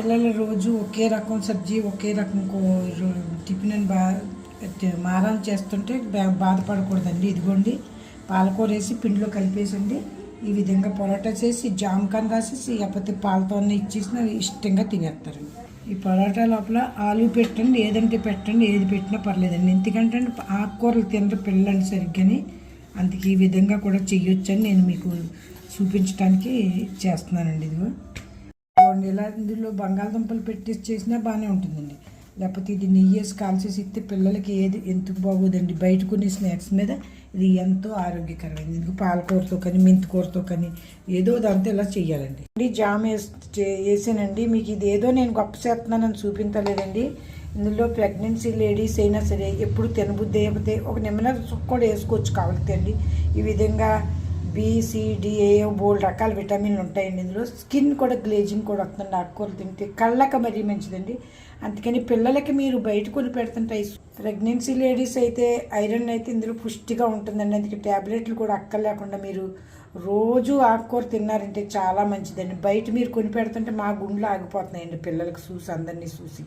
పిల్లలు రోజు ఒకే రకం సబ్జీ ఒకే రకం టిఫిన్ అని మారం చేస్తుంటే బాధపడకూడదండి. ఇదిగోండి పాలకూర వేసి పిండిలో కలిపేసండి ఈ విధంగా పొరాటా చేసి జామకాన్ రాసేసి లేకపోతే పాలతో ఇచ్చేసిన ఇష్టంగా తినేస్తారు. ఈ పొరాటా లోపల ఆలు పెట్టండి, ఏదంటే పెట్టండి, ఏది పెట్టినా పర్లేదండి. ఎందుకంటే ఆకుకూరలు తినరు పిల్లలు సరిగ్గాని, అందుకే ఈ విధంగా కూడా చెయ్యొచ్చని నేను మీకు చూపించడానికి చేస్తున్నానండి. ఇదిగో ఇలా ఇందులో బంగాళదుంపలు పెట్టి చేసినా బాగానే ఉంటుందండి. లేకపోతే ఇది నెయ్యి వేసి కాల్చేసి ఇస్తే పిల్లలకి ఏది ఎందుకు బాగోదండి. బయట కొన్ని స్నాక్స్ మీద ఇది ఎంతో ఆరోగ్యకరమైనది. ఎందుకు పాలకూరతో కానీ మెంతికూరతో కానీ ఏదో దాంతో ఇలా చెయ్యాలండి. జామ్ వేసానండి. మీకు ఇది ఏదో నేను గొప్ప చేస్తున్నానని చూపించలేదండి. ఇందులో ప్రెగ్నెన్సీ లేడీస్ అయినా సరే ఎప్పుడు తినబుద్ధి అయిపోతే ఒక నిమ్మల కూడా వేసుకోవచ్చు కావాలితే అండి. ఈ విధంగా BCDA బోల్డ్ రకాల విటమిన్లు ఉంటాయండి. ఇందులో స్కిన్ కూడా గ్లేజింగ్ కూడా వస్తుంది ఆకుకూరలు తింటే, కళ్ళకి మరీ మంచిదండి. అందుకని పిల్లలకి మీరు బయట కొని పెడుతుంటే ప్రెగ్నెన్సీ లేడీస్ అయితే ఐరన్ అయితే ఇందులో పుష్టిగా ఉంటుందండి. అందుకే ట్యాబ్లెట్లు కూడా అక్కర్లేకుండా మీరు రోజు ఆకుకూర తిన్నారంటే చాలా మంచిదండి. బయట మీరు కొని పెడుతుంటే మా గుండెలు ఆగిపోతున్నాయండి పిల్లలకి చూసి, అందరినీ చూసి.